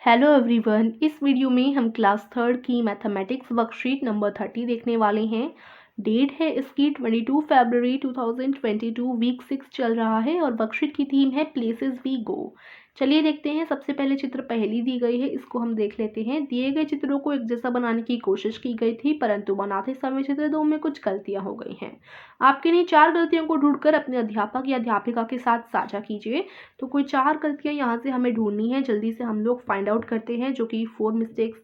Hello everyone, इस video में हम क्लास थर्ड की मैथमेटिक्स वर्कशीट नंबर 30 देखने वाले हैं। डेट है इसकी 22 फरवरी 2022, वीक 6 चल रहा है और वर्कशीट की थीम है प्लेसेस वी गो। चलिए देखते हैं। सबसे पहले चित्र पहली दी गई है, इसको हम देख लेते हैं। दिए गए चित्रों को एक जैसा बनाने की कोशिश की गई थी, परंतु बनाते समय चित्र दो में कुछ गलतियां हो गई हैं। आपके इन्हीं 4 गलतियों को ढूंढकर अपने अध्यापक या अध्यापिका के साथ साझा कीजिए। तो कोई 4 गलतियां यहाँ से हमें ढूंढनी है, जल्दी से हम लोग फाइंड आउट करते हैं, जो कि 4 मिस्टेक्स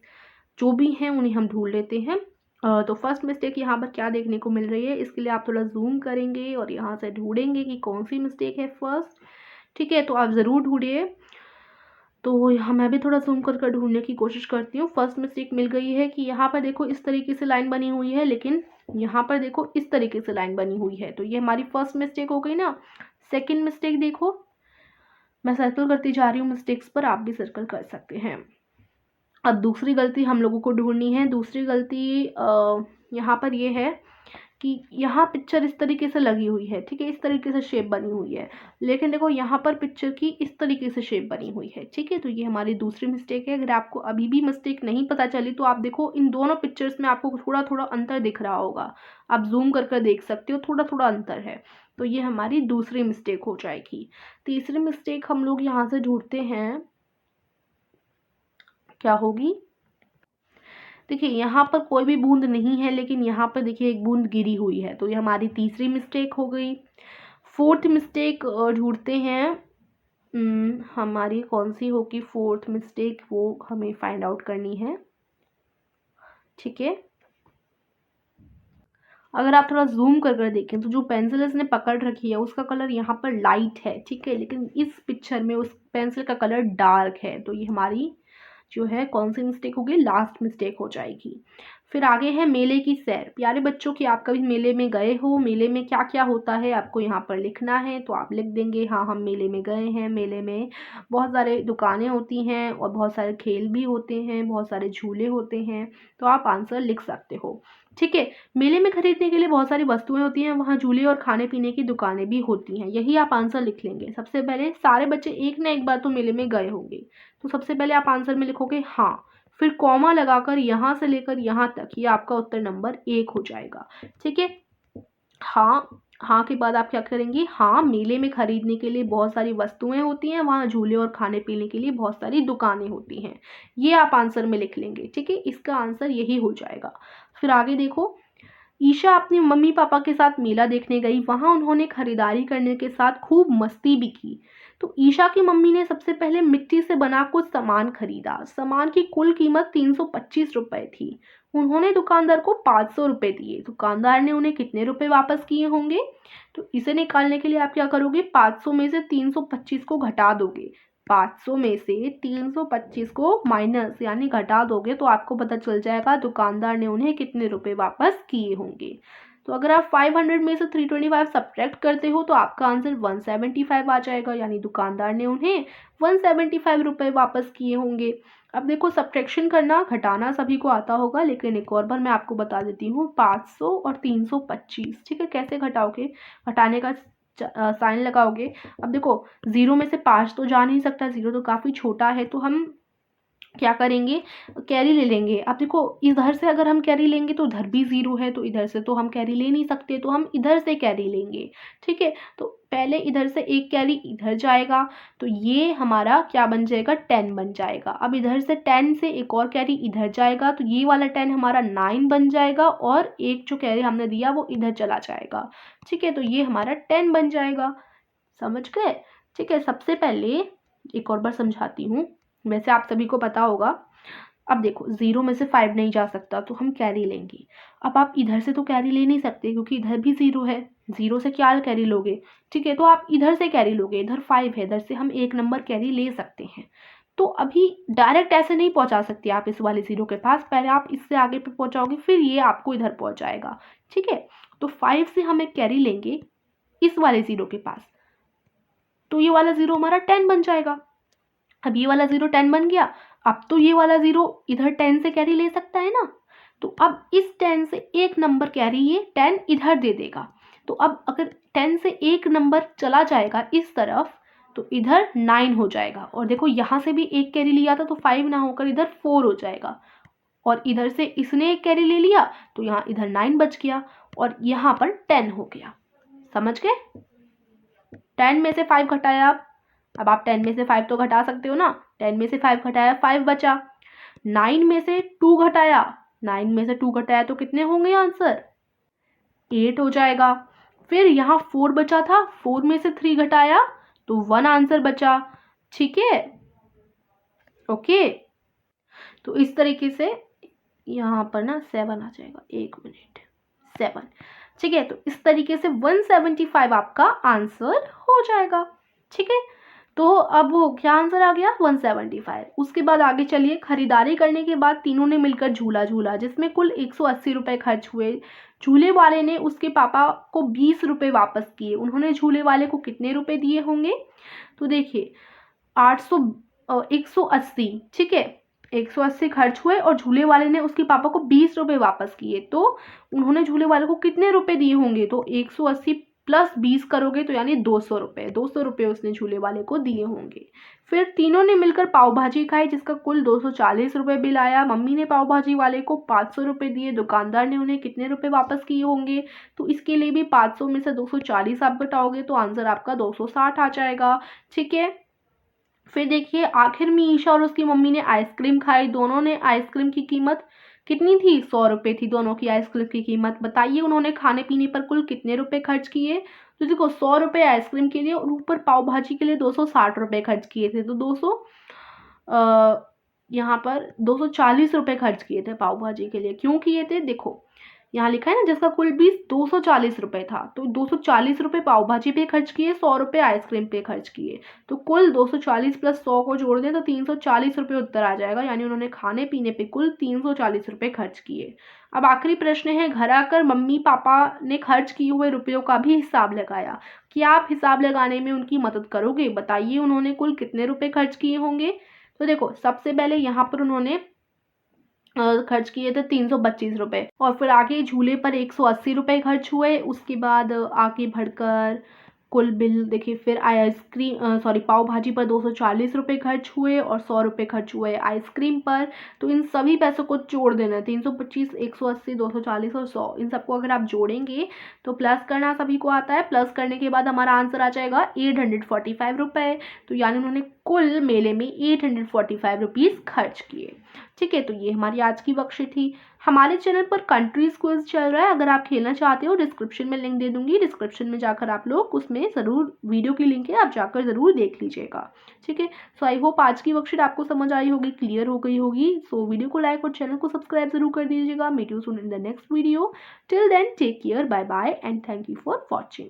जो भी हैं उन्हें हम ढूंढ लेते हैं। तो फर्स्ट मिस्टेक यहाँ पर क्या देखने को मिल रही है, इसके लिए आप थोड़ा जूम करेंगे और यहाँ से ढूंढेंगे कि कौन सी मिस्टेक है फर्स्ट। ठीक है, तो आप ज़रूर ढूंढिए। तो यहाँ मैं भी थोड़ा जूम कर ढूंढने की कोशिश करती हूँ। फर्स्ट मिस्टेक मिल गई है कि यहाँ पर देखो इस तरीके से लाइन बनी हुई है, लेकिन यहाँ पर देखो इस तरीके से लाइन बनी हुई है, तो ये हमारी फर्स्ट मिस्टेक हो गई ना। सेकेंड मिस्टेक देखो, मैं सर्कल करती जा रही हूँ मिस्टेक्स पर, आप भी सर्कल कर सकते हैं। अब दूसरी गलती हम लोगों को ढूंढनी है। दूसरी गलती यहाँ पर ये है कि यहाँ पिक्चर इस तरीके से लगी हुई है, ठीक है, इस तरीके से शेप बनी हुई है, लेकिन देखो यहाँ पर पिक्चर की इस तरीके से शेप बनी हुई है। ठीक है, तो ये हमारी दूसरी मिस्टेक है। अगर आपको अभी भी मिस्टेक नहीं पता चली तो आप देखो इन दोनों पिक्चर्स में आपको थोड़ा थोड़ा अंतर दिख रहा होगा, आप जूम कर देख सकते हो, थोड़ा थोड़ा अंतर है। तो ये हमारी दूसरी मिस्टेक हो जाएगी। तीसरी मिस्टेक हम लोग यहाँ से ढूंढते हैं, क्या होगी। देखिए यहाँ पर कोई भी बूंद नहीं है, लेकिन यहाँ पर देखिए एक बूंद गिरी हुई है, तो ये हमारी तीसरी मिस्टेक हो गई। फोर्थ मिस्टेक ढूंढते हैं, हमारी कौन सी होगी फोर्थ मिस्टेक, वो हमें फाइंड आउट करनी है। ठीक है, अगर आप थोड़ा जूम कर देखें तो जो पेंसिल इसने पकड़ रखी है उसका कलर यहाँ पर लाइट है, ठीक है, लेकिन इस पिक्चर में उस पेंसिल का कलर डार्क है, तो ये हमारी जो है कौन सी मिस्टेक होगी, लास्ट मिस्टेक हो जाएगी। फिर आगे है मेले की सैर। प्यारे बच्चों की, आप कभी मेले में गए हो, मेले में क्या क्या होता है आपको यहाँ पर लिखना है, तो आप लिख देंगे हाँ हम मेले में गए हैं। मेले में बहुत सारे दुकानें होती हैं और बहुत सारे खेल भी होते हैं, बहुत सारे झूले होते हैं, तो आप आंसर लिख सकते हो। ठीक है, मेले में खरीदने के लिए बहुत सारी वस्तुएं होती हैं, वहाँ झूले और खाने पीने की दुकानें भी होती हैं, यही आप आंसर लिख लेंगे। सबसे पहले सारे बच्चे एक ना एक बार तो मेले में गए होंगे, तो सबसे पहले आप आंसर में लिखोगे हाँ, फिर कॉमा लगाकर यहाँ से लेकर यहाँ तक, ये आपका उत्तर नंबर 1 हो जाएगा। ठीक है, हाँ, हाँ के बाद आप क्या करेंगे, हाँ मेले में खरीदने के लिए बहुत सारी वस्तुएं होती हैं, वहाँ झूले और खाने पीने के लिए बहुत सारी दुकानें होती हैं, ये आप आंसर में लिख लेंगे। ठीक है, इसका आंसर यही हो जाएगा। फिर आगे देखो, ईशा अपनी मम्मी पापा के साथ मेला देखने गई, वहां उन्होंने खरीदारी करने के साथ खूब मस्ती भी की। तो ईशा की मम्मी ने सबसे पहले मिट्टी से बना कुछ सामान खरीदा। सामान की कुल कीमत 325 रुपए थी। उन्होंने दुकानदार को 500 रुपए दिए। दुकानदार ने उन्हें कितने रुपए वापस किए होंगे। तो इसे निकालने के लिए आप क्या करोगे, 500 में से 325 को घटा दोगे, 500 में से 325 को माइनस यानी घटा दोगे, तो आपको पता चल जाएगा दुकानदार ने उन्हें कितने रुपए वापस किए होंगे। तो अगर आप 500 में से 325 सब्ट्रैक्ट करते हो तो आपका आंसर 175 आ जाएगा, यानी दुकानदार ने उन्हें 175 रुपए वापस किए होंगे। अब देखो, सब्ट्रैक्शन करना घटाना सभी को आता होगा, लेकिन एक और बार मैं आपको बता देती हूँ, 500 और 325, ठीक है, कैसे घटाओगे, घटाने का साइन लगाओगे। अब देखो, 0 में से 5 तो जा नहीं सकता, 0 तो काफ़ी छोटा है, तो हम क्या करेंगे, कैरी ले लेंगे। अब देखो, इधर से अगर हम कैरी लेंगे तो इधर भी 0 है, तो इधर से तो हम कैरी ले नहीं सकते, तो हम इधर से कैरी लेंगे। ठीक है, तो पहले इधर से एक कैरी इधर जाएगा, तो ये हमारा क्या बन जाएगा, 10 बन जाएगा। अब इधर से 10 से एक और कैरी इधर जाएगा, तो ये वाला 10 हमारा 9 बन जाएगा, और एक जो कैरी हमने दिया वो इधर चला जाएगा। ठीक है, तो ये हमारा 10 बन जाएगा। समझ गए। ठीक है, सबसे पहले एक और बार समझाती हूँ, वैसे आप सभी को पता होगा। अब देखो, 0 में से 5 नहीं जा सकता, तो हम कैरी लेंगे। अब आप इधर से तो कैरी ले नहीं सकते, क्योंकि इधर भी 0 है, 0 से क्या कैरी लोगे। ठीक है, तो आप इधर से कैरी लोगे, इधर 5 है, इधर से हम 1 नंबर कैरी ले सकते हैं। तो अभी डायरेक्ट ऐसे नहीं पहुंचा सकते आप इस वाले 0 के पास, पहले आप इससे आगे पे पहुंचाओगे, फिर ये आपको इधर पहुंच जाएगा। ठीक है, तो 5 से हम एक कैरी लेंगे इस वाले 0 के पास, तो ये वाला 0 हमारा 10 बन जाएगा। अब ये वाला 0 10 बन गया। अब तो ये वाला 0 इधर 10 से कैरी ले सकता है ना, तो अब इस 10 से एक नंबर कैरी ये 10 इधर दे देगा। तो अब अगर 10 से एक नंबर चला जाएगा इस तरफ, तो इधर 9 हो जाएगा। और देखो यहाँ से भी एक कैरी लिया था तो 5 ना होकर इधर 4 हो जाएगा, और इधर से इसने एक कैरी ले लिया तो यहाँ इधर 9 बच गया, और यहाँ पर 10 हो गया। समझ गए? 10 में से 5 घटाया आप, अब आप 10 में से 5 तो घटा सकते हो ना। 10 में से 5 घटाया 5 बचा। 9 में से 2 घटाया, 9 में से 2 घटाया तो कितने होंगे आंसर? 8 हो जाएगा। फिर यहाँ 4 बचा था, 4 में से 3 घटाया तो 1 आंसर बचा। ठीक है, ओके। तो इस तरीके से यहाँ पर ना 7 आ जाएगा, 1 मिनट, 7। ठीक है, तो इस तरीके से 175 आपका आंसर हो जाएगा। ठीक है, तो अब क्या आंसर आ गया? 175। उसके बाद आगे चलिए, खरीदारी करने के बाद तीनों ने मिलकर झूला झूला जिसमें कुल 180 रुपये खर्च हुए। झूले वाले ने उसके पापा को 20 रुपये वापस किए। उन्होंने झूले वाले को कितने रुपए दिए होंगे? तो देखिए 180, ठीक है, 180 खर्च हुए और झूले वाले ने उसके पापा को 20 रुपये वापस किए, तो उन्होंने झूले वाले को कितने रुपए दिए होंगे? तो 180 प्लस 20 करोगे तो यानी 200 रुपये, 200 रुपये उसने झूले वाले को दिए होंगे। फिर तीनों ने मिलकर पाव भाजी खाई जिसका कुल 240 रुपये बिल आया। मम्मी ने पाव भाजी वाले को 500 रुपये दिए। दुकानदार ने उन्हें कितने रुपए वापस किए होंगे? तो इसके लिए भी 500 में से 240 आप घटाओगे तो आंसर आपका 260 आ जाएगा। ठीक है, फिर देखिए आखिर में ईशा और उसकी मम्मी ने आइसक्रीम खाई। दोनों ने आइसक्रीम की कीमत कितनी थी? 100 रुपये थी दोनों की आइसक्रीम की कीमत। बताइए उन्होंने खाने पीने पर कुल कितने रुपए खर्च किए? तो देखो 100 रुपये आइसक्रीम के लिए और ऊपर पाव भाजी के लिए 260 रुपये खर्च किए थे। तो 200 यहाँ पर 240 रुपये खर्च किए थे पाव भाजी के लिए। क्यों किए थे? देखो यहाँ लिखा है ना जिसका कुल बिल 240 रुपये था, तो 240 रुपये पाव भाजी पे खर्च किए, 100 रुपये आइसक्रीम पे खर्च किए। तो कुल 240 प्लस 100 को जोड़ दें तो 340 रुपये उत्तर आ जाएगा, यानी उन्होंने खाने पीने पे कुल 340 रुपये खर्च किए। अब आखिरी प्रश्न है, घर आकर मम्मी पापा ने खर्च किए हुए रुपयों का भी हिसाब लगाया। क्या आप हिसाब लगाने में उनकी मदद करोगे? बताइए उन्होंने कुल कितने रुपये खर्च किए होंगे? तो देखो सबसे पहले यहाँ पर उन्होंने खर्च किए थे 325 रुपये, और फिर आगे झूले पर 180 रुपये खर्च हुए। उसके बाद आगे बढ़कर कुल बिल देखिए, फिर आइसक्रीम पाव भाजी पर 240 रुपये खर्च हुए और 100 रुपये खर्च हुए आइसक्रीम पर। तो इन सभी पैसों को जोड़ देना, 325, 180, 240 और 100, इन सबको अगर आप जोड़ेंगे तो प्लस करना सभी को आता है। प्लस करने के बाद हमारा आंसर आ जाएगा 845 रुपये। तो यानी उन्होंने कुल मेले में 845 रुपीज़ खर्च किए। ठीक है, तो ये हमारी आज की वर्कशीट थी। हमारे चैनल पर कंट्रीज क्विज चल रहा है, अगर आप खेलना चाहते हो डिस्क्रिप्शन में लिंक दे दूंगी, डिस्क्रिप्शन में जाकर आप लोग उसमें ज़रूर, वीडियो की लिंक है, आप जाकर ज़रूर देख लीजिएगा। ठीक है, सो आई होप आज की वर्कशीट आपको समझ आई होगी, क्लियर हो गई होगी। सो वीडियो को लाइक और चैनल को सब्सक्राइब जरूर कर दीजिएगा। Meet you soon in the next video. Till then take care, bye bye and thank you for watching.